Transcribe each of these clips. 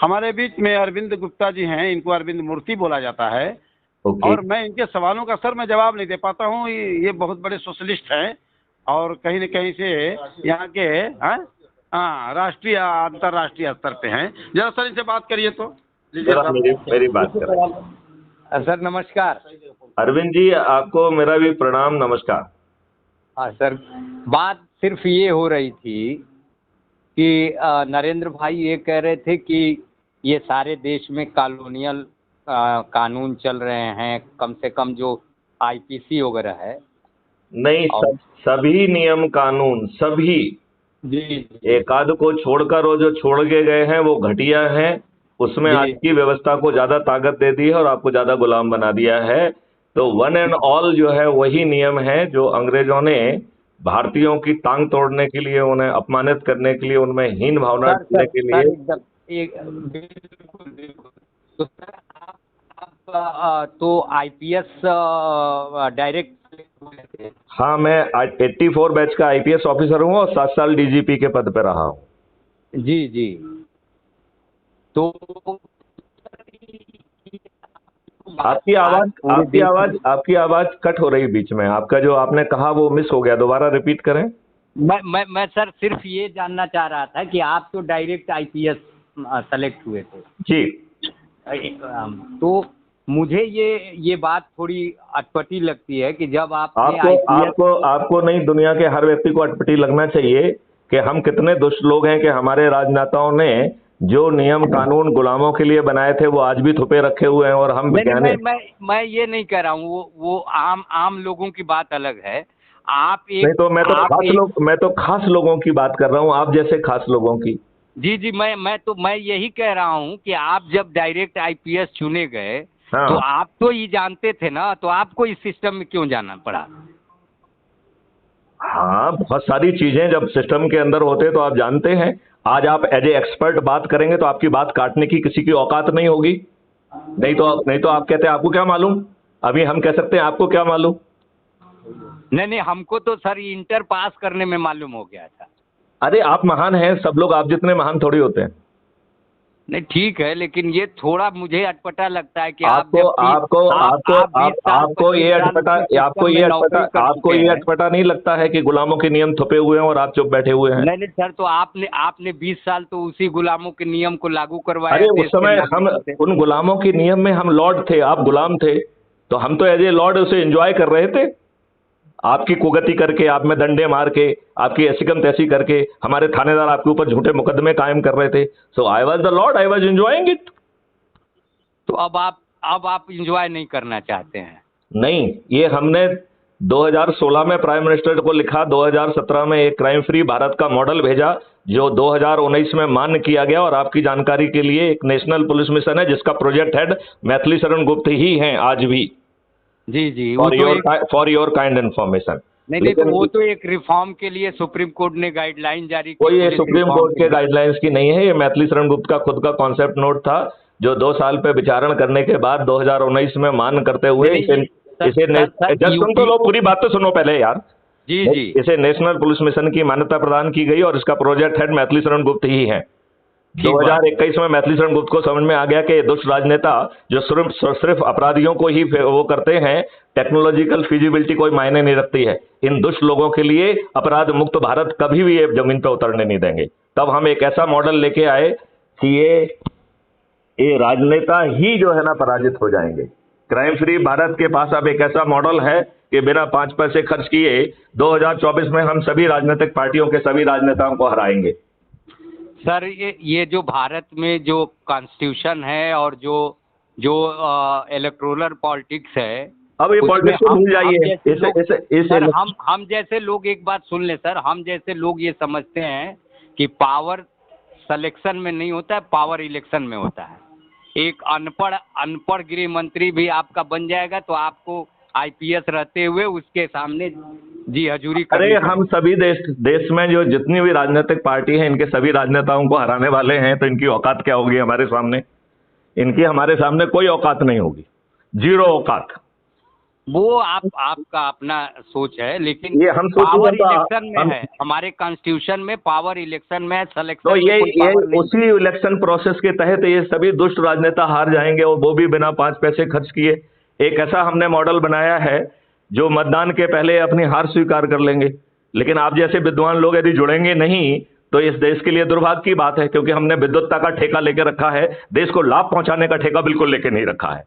हमारे बीच में अरविंद गुप्ता जी हैं, इनको अरविंद मूर्ति बोला जाता है। ओके। और मैं इनके सवालों का सर मैं जवाब नहीं दे पाता हूँ। ये बहुत बड़े सोशलिस्ट हैं और कहीं न कहीं से यहाँ के हाँ राष्ट्रीय अंतर्राष्ट्रीय स्तर पे हैं। जरा सर इनसे बात करिए तो। लीजिए जरा मेरी साहब। मेरी बात करें। सर नमस्कार। अरविंद जी, आपको मेरा भी प्रणाम, नमस्कार। हाँ सर, बात सिर्फ ये हो रही थी कि नरेंद्र भाई ये कह रहे थे कि ये सारे देश में कॉलोनियल कानून चल रहे हैं, कम से कम जो आईपीसी वगैरह है। नहीं, सभी नियम कानून सभी, जी एक आध को छोड़कर वो जो छोड़ के गए हैं वो घटिया हैं। उसमें आज की व्यवस्था को ज्यादा ताकत दे दी है और आपको ज्यादा गुलाम बना दिया है। तो वन एंड ऑल जो है वही नियम है जो अंग्रेजों ने भारतीयों की टांग तोड़ने के लिए, उन्हें अपमानित करने के लिए, उनमें हीन भावना डालने के लिए। बिल्कुल बिल्कुल। तो सर आप तो आईपीएस डायरेक्ट। हाँ, मैं 84 बैच का आईपीएस ऑफिसर हूँ और 7 साल डीजीपी के पद पे रहा हूँ। जी जी। तो आपकी आवाज कट हो रही बीच में। आपका जो आपने कहा वो मिस हो गया, दोबारा रिपीट करें। मैं सर सिर्फ ये जानना चाह रहा था कि आप तो डायरेक्ट आईपीएस सेलेक्ट हुए थे जी। तो मुझे ये बात थोड़ी अटपटी लगती है कि जब आपको नहीं, दुनिया के हर व्यक्ति को अटपटी लगना चाहिए कि हम कितने दुष्ट लोग हैं कि हमारे राजनेताओं ने जो नियम कानून गुलामों के लिए बनाए थे वो आज भी थुपे रखे हुए हैं और हम वैज्ञानिक। मैं ये नहीं कह रहा हूँ, वो आम लोगों की बात अलग है। आप एक नहीं तो मैं तो खास लोगों की बात कर रहा हूँ, आप जैसे खास लोगों की। जी जी। मैं यही कह रहा हूँ कि आप जब डायरेक्ट आईपीएस चुने गए हाँ। तो आप तो ये जानते थे ना, तो आपको इस सिस्टम में क्यों जाना पड़ा? हाँ, बहुत सारी चीजें जब सिस्टम के अंदर होते तो आप जानते हैं। आज आप एज ए एक्सपर्ट बात करेंगे तो आपकी बात काटने की किसी की औकात नहीं होगी। नहीं तो आप कहते हैं आपको क्या मालूम। अभी हम कह सकते हैं आपको क्या मालूम। नहीं, हमको तो सर इंटर पास करने में मालूम हो गया था। अरे आप महान हैं, सब लोग आप जितने महान थोड़ी होते हैं। नहीं ठीक है, लेकिन ये थोड़ा मुझे अटपटा लगता है कि आपको ये अटपटा नहीं लगता है कि गुलामों के नियम थुपे हुए हैं और आप चुप बैठे हुए हैं। नहीं सर, तो आपने 20 साल तो उसी गुलामों के नियम को लागू करवाया। अरे उस समय हम उन गुलामों के नियम में हम लॉर्ड थे, आप गुलाम थे, तो हम तो एज ए लॉर्ड उसे एंजॉय कर रहे थे। आपकी कुगति करके, आप में डंडे मार के, आपकी ऐसी कम तैसी करके हमारे थानेदार आपके ऊपर झूठे मुकदमे कायम कर रहे थे। So I was the lord, I was enjoying it. तो अब आप एंजॉय नहीं करना चाहते हैं? नहीं, ये हमने 2016 में प्राइम मिनिस्टर को लिखा, 2017 में एक क्राइम फ्री भारत का मॉडल भेजा जो 2019 में मान्य किया गया। और आपकी जानकारी के लिए एक नेशनल पुलिस मिशन है जिसका प्रोजेक्ट हेड मैथिली शरण गुप्त ही हैं आज भी। जी जी। For your kind information. नहीं तो वो तो एक रिफॉर्म के लिए सुप्रीम कोर्ट ने गाइडलाइन जारी की। कोई ये सुप्रीम कोर्ट के गाइडलाइंस की नहीं है, ये मैथिली शरण गुप्त का खुद का कॉन्सेप्ट नोट था जो 2 साल पे विचारण करने के बाद 2019 में मान करते हुए इसे सुन तो लो, पूरी बात तो सुनो पहले यार। जी जी। इसे नेशनल पुलिस मिशन की मान्यता प्रदान की गई और इसका प्रोजेक्ट हेड मैथिली शरण गुप्त ही है। 2021 में मैथिली शरण गुप्त को समझ में आ गया कि ये दुष्ट राजनेता जो सिर्फ अपराधियों को ही वो करते हैं, टेक्नोलॉजिकल फिजिबिलिटी कोई मायने नहीं रखती है। इन दुष्ट लोगों के लिए अपराध मुक्त भारत कभी भी ये जमीन पर उतरने नहीं देंगे। तब हम एक ऐसा मॉडल लेके आए कि ये राजनेता ही जो है ना पराजित हो जाएंगे। क्राइम फ्री भारत के पास अब एक ऐसा मॉडल है कि बिना 5 पैसे खर्च किए 2024 में हम सभी राजनीतिक पार्टियों के सभी राजनेताओं को हराएंगे। सर ये जो भारत में जो कॉन्स्टिट्यूशन है और जो इलेक्टोरल पॉलिटिक्स है, अब ये पॉलिटिक्स को भूल जाइए। सर हम जैसे लोग एक बात सुन ले सर, हम जैसे लोग ये समझते हैं कि पावर सिलेक्शन में नहीं होता है, पावर इलेक्शन में होता है। एक अनपढ़ गृह मंत्री भी आपका बन जाएगा तो आपको आईपीएस रहते हुए उसके सामने जी हजूरी करनी। अरे हम सभी देश में जो जितनी भी राजनीतिक पार्टी है इनके सभी राजनेताओं को हराने वाले हैं, तो इनकी औकात क्या होगी हमारे सामने? इनकी हमारे सामने कोई औकात नहीं होगी, जीरो औकात। वो आपका अपना सोच है, लेकिन ये हम पावर सोचेंगे इलेक्शन में है, हमारे कॉन्स्टिट्यूशन में पावर इलेक्शन में सिलेक्शन तो में ये कोई पावर नहीं। उसी इलेक्शन प्रोसेस के तहत ये सभी दुष्ट राजनेता हार जाएंगे, और वो भी बिना 5 पैसे खर्च किए। एक ऐसा हमने मॉडल बनाया है जो मतदान के पहले अपनी हार स्वीकार कर लेंगे। लेकिन आप जैसे विद्वान लोग यदि जुड़ेंगे नहीं तो इस देश के लिए दुर्भाग्य की बात है, क्योंकि हमने विद्वत्ता का ठेका लेके रखा है, देश को लाभ पहुंचाने का ठेका बिल्कुल लेके नहीं रखा है।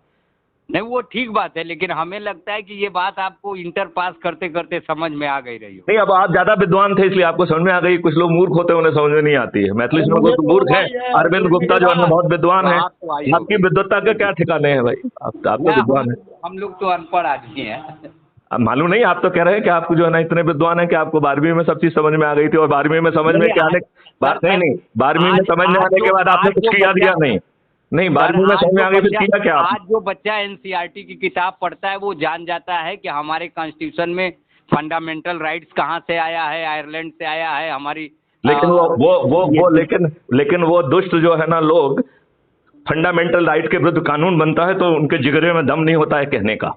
नहीं, वो ठीक बात है, लेकिन हमें लगता है कि ये बात आपको इंटर पास करते करते समझ में आ गई रही हो। नहीं, अब आप ज्यादा विद्वान थे इसलिए आपको समझ में आ गई। कुछ लोग मूर्ख होते हैं, उन्हें समझ में नहीं आती है। मैथिली लोग तो मूर्ख हैं। अरविंद गुप्ता जो है बहुत विद्वान है। आपकी विद्वत्ता के क्या ठिकाने हैं भाई? आप तो विद्वान है, हम लोग तो अनपढ़ आदमी हैं। अब मालूम नहीं, आप तो कह रहे हैं कि आपको जो है ना इतने विद्वान है कि आपको 12वीं में सब चीज समझ में आ गई थी, और 12वीं में समझ में क्या आने बात नहीं 12वीं में समझ में आने के बाद आपने कुछ किया दिया नहीं 12वीं में समझ में आ गई, फिर किया क्या? आज जो बच्चा एनसीईआरटी की किताब पढ़ता है वो जान जाता है कि हमारे कॉन्स्टिट्यूशन में फंडामेंटल राइट्स कहाँ से आया है, आयरलैंड से आया है हमारी। लेकिन लेकिन वो दुष्ट जो है ना लोग, फंडामेंटल राइट के विरुद्ध कानून बनता है तो उनके जिगरे में दम नहीं होता है कहने का।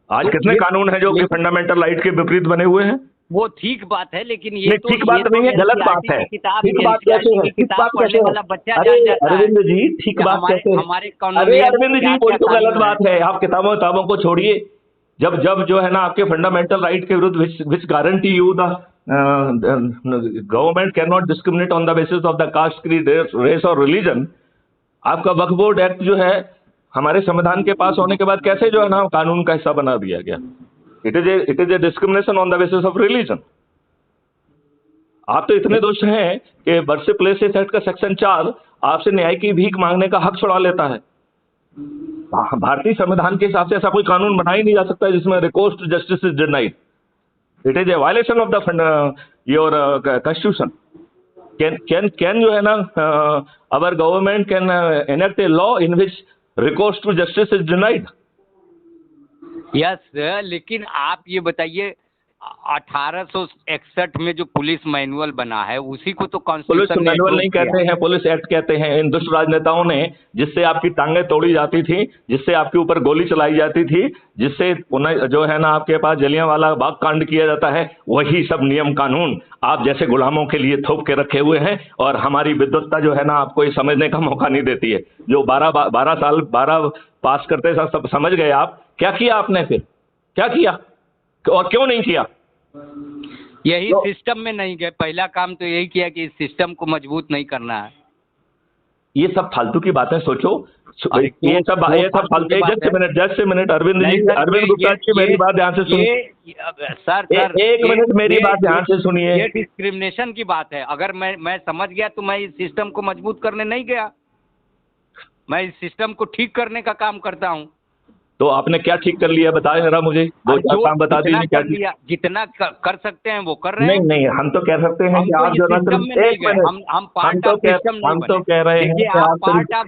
आज कितने कानून है जो कि फंडामेंटल राइट के विपरीत बने हुए हैं? वो ठीक बात है, लेकिन ये तो ठीक बात नहीं है, गलत बात है। ठीक बात कैसे है? ठीक बात कैसे है? अरे अरविंद जी, ठीक बात कैसे है? हमारे अरे अरविंद जी, वो तो गलत बात है। आप किताबों को छोड़िए। जब जब जो है ना आपके फंडामेंटल राइट के विरुद्ध which guarantee you the government can not discriminate on the basis of the caste, creed, race और रिलीजन। आपका वक्फ बोर्ड एक्ट जो है हमारे संविधान के पास होने के बाद कैसे जो है ना कानून का हिस्सा बना दिया गया? It is A discrimination on the basis of religion. आप तो इतने दोष हैं कि बर्थ प्लेसेस एक्ट का सेक्शन 4 आपसे न्याय की भीख मांगने का हक छुड़ा लेता है। भारतीय संविधान के हिसाब से ऐसा कोई कानून बना ही नहीं जा सकता जिसमें recourse to justice is denied. It is a violation of the your constitution. Can जो है ना our government can enact a law in which recourse to justice is denied? Yes, लेकिन आप ये बताइए 1861 में जो पुलिस मैनुअल बना है उसी को तो पुलिस कॉन्स्टिट्यूशन मैनुअल नहीं कहते हैं, पुलिस एक्ट कहते हैं। इन दुष्ट राजनेताओं ने जिससे आपकी टांगें तोड़ी जाती थी, जिससे आपके ऊपर गोली चलाई जाती थी, जिससे उन्हें जो है ना आपके पास जलियांवाला बाग कांड किया जाता है, वही सब नियम कानून आप जैसे गुलामों के लिए थोप के रखे हुए हैं। और हमारी विद्वत्ता जो है ना आपको ये समझने का मौका नहीं देती है। जो 12 साल 12 पास करते सब समझ गए आप। क्या किया आपने? फिर क्या किया और क्यों नहीं किया? यही सिस्टम में नहीं गए। पहला काम तो यही किया कि इस सिस्टम को मजबूत नहीं करना है। ये सब फालतू की बातें सोचो। ये सब फालतू। Just a minute Arvind Gupta ji, मेरी बात ध्यान से सुनिए सर। एक मिनट मेरी बात ध्यान से सुनिए। ये डिस्क्रिमिनेशन की बात है। अगर मैं समझ गया तो मैं इस सिस्टम को मजबूत करने नहीं गया, मैं इस सिस्टम को ठीक करने का काम करता हूँ। तो आपने क्या ठीक कर लिया बताएं जरा मुझे, 2-4 काम बता दीजिए क्या ठीक? जितना कर सकते हैं वो कर रहे हैं। नहीं, हम तो कह सकते हैं कि आप जो हम पार्ट ऑफ सिस्टम नहीं बने। तो कह रहे हैं कि आप पार्ट ऑफ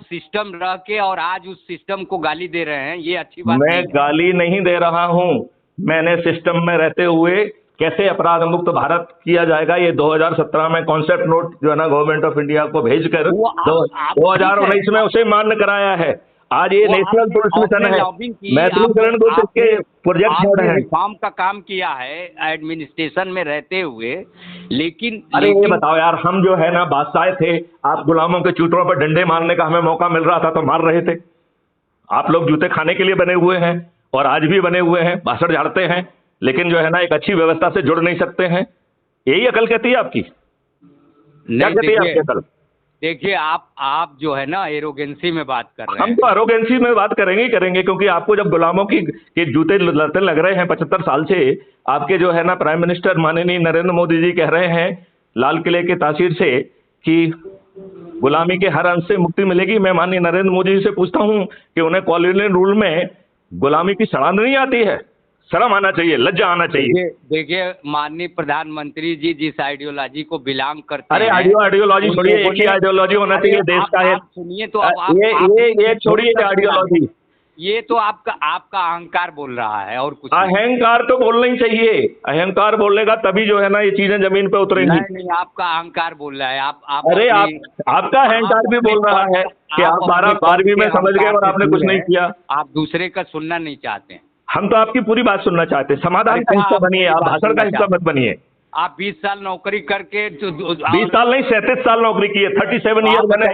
सिस्टम रह के और आज उस सिस्टम को गाली दे रहे हैं, ये अच्छी बात नहीं है। मैं गाली नहीं दे रहा हूँ। मैंने सिस्टम में रहते हुए कैसे अपराध मुक्त भारत किया जाएगा ये 2017 में कॉन्सेप्ट नोट जो है ना गवर्नमेंट ऑफ इंडिया को भेजकर 2019 में उसे मान्य कराया है। आज ये नेशनल पुलिस मिशन है। मैथिली शरण गुप्ता के प्रोजेक्ट हेड हैं। रिफॉर्म का काम किया है एडमिनिस्ट्रेशन में रहते हुए, लेकिन अरे ये बताओ यार, हम जो है ना बादशाह थे, आप गुलामों के चूतरों पर डंडे मारने का हमें मौका मिल रहा था तो मार रहे थे। आप लोग जूते खाने के लिए बने हुए हैं और आज भी बने हुए हैं, भाषण झाड़ते हैं, लेकिन जो है ना एक अच्छी व्यवस्था से जुड़ नहीं सकते हैं। यही अकल कहती है आपकी? क्या कहती है आपकी अकल? देखिए आप जो है ना एरोगेंसी में बात कर रहे हैं। हम तो एरोगेंसी में बात करेंगे क्योंकि आपको जब गुलामों के जूते लड़ते लग रहे हैं 75 साल से, आपके जो है ना प्राइम मिनिस्टर माननीय नरेंद्र मोदी जी कह रहे हैं लाल किले के तासीर से कि गुलामी के हर अंश से मुक्ति मिलेगी। मैं माननीय नरेंद्र मोदी जी से पूछता हूं कि उन्हें कॉलोनियल रूल में गुलामी की सड़ांध नहीं आती है? शर्म आना चाहिए, लज्जा आना चाहिए। देखिए माननीय प्रधानमंत्री जी जिस आइडियोलॉजी को बिलोंग करते हैं, आइडियोलॉजी छोड़िए, एक ही आइडियोलॉजी होना चाहिए देश का है। सुनिए तो ये छोड़िए आइडियोलॉजी। ये तो आपका अहंकार बोल रहा है और कुछ नहीं। अहंकार तो बोलना ही चाहिए, अहंकार बोलेगा तभी जो है ना ये चीजें जमीन पे उतरेंगी। नहीं, आपका अहंकार बोल रहा है। आप अरे आपका अहंकार भी बोल रहा है कि आप 12वीं में समझ गए और आपने कुछ नहीं किया। आप दूसरे का सुनना नहीं चाहते हैं। हम तो आपकी पूरी बात सुनना चाहते हैं, समाधान का हिस्सा बनिए, आप भाषण का हिस्सा मत बनिए। आप 20 साल नौकरी करके 20 साल नहीं 37 साल नौकरी की है, 37 ईयर मैंने,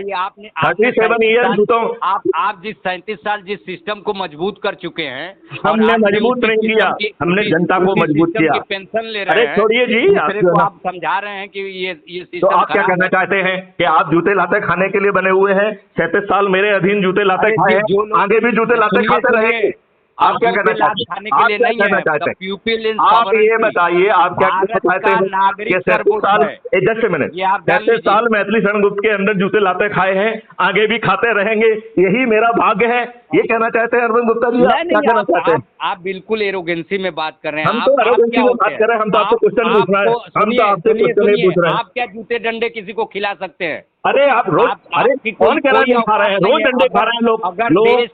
37 ईयर जूतों। आप जिस 37 साल जिस सिस्टम को मजबूत कर चुके हैं, हमने मजबूत नहीं किया, हमने जनता को मजबूत किया। पेंशन ले रहे हैं। अरे छोड़िए जी, आप समझा रहे हैं कि ये तो सिस्टम आप क्या कहना चाहते हैं कि आप जूते लाते खाने के लिए बने हुए हैं? 37 साल मेरे अधीन जूते लाते खाए हैं, आगे भी जूते लाते खाते रहेंगे। आप क्या कहना चाहते हैं? आप क्या कहना चाहते हैं? आप ये बताइए, आप क्या कहना चाहते हैं कि 37 साल, जस्ट मिनट, 37 साल मैथिली शरण गुप्त के अंदर जूते लाते खाए हैं, आगे भी खाते रहेंगे, यही मेरा भाग्य है, ये कहना चाहते हैं अरविंद गुप्ता जी? आप क्या कहना चाहते हैं? आप बिल्कुल एरोगेंसी में बात कर रहे हैं। हम तो एरोगेंसी में बात कर रहे हैं, हम तो आपसे क्वेश्चन पूछ रहे हैं, हम तो आपसे क्वेश्चन नहीं पूछ रहे हैं। आप क्या जूते डंडे किसी को खिला सकते हैं? अरे आप रोज, अरे कौन कह रहा है खा रहे हैं? रोज डंडे खा रहे हैं लोग,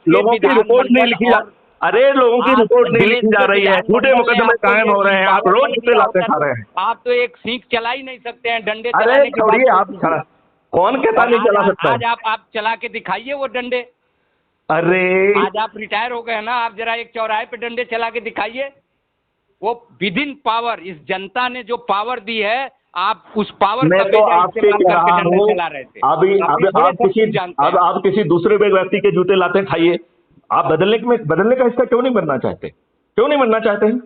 लोगों की रिपोर्ट नहीं लिखी जा, अरे लोगों की रिपोर्ट नहीं लिखी जा रही है, झूठे मुकदमे कायम हो रहे हैं, आप रोज जूते लाते खा रहे हैं। आप तो एक सीख चला ही नहीं सकते हैं डंडे। अरे छोड़िए, आप कौन कहता नहीं चला सकता? आज आप चला के दिखाइए वो डंडे। अरे आज आप रिटायर हो गए ना, आप जरा एक चौराहे पे डंडे चला के दिखाइए। वो विद इन पावर, इस जनता ने जो पावर दी है, आप उस पावर मैं तो आपसे कह रहा हूँ, अभी आप किसी दूसरे व्यक्ति के जूते लाते खाइए। आप बदलने का हिस्सा क्यों नहीं बनना चाहते? क्यों नहीं बनना चाहते हैं?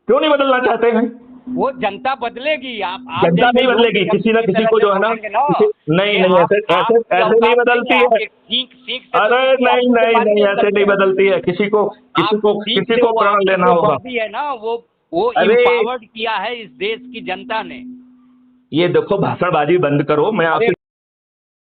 क्यों नहीं बदलना चाहते हैं? वो जनता बदलेगी। आप जनता नहीं बदलेगी, किसी ना किसी को जो है ना, नहीं ऐसे नहीं बदलती है। अरे नहीं ऐसे नहीं बदलती है। किसी को प्राण लेना होगा है ना, वो एम्पावर्ड किया है इस देश की जनता ने। ये देखो, भाषणबाजी बंद करो। मैं आपसे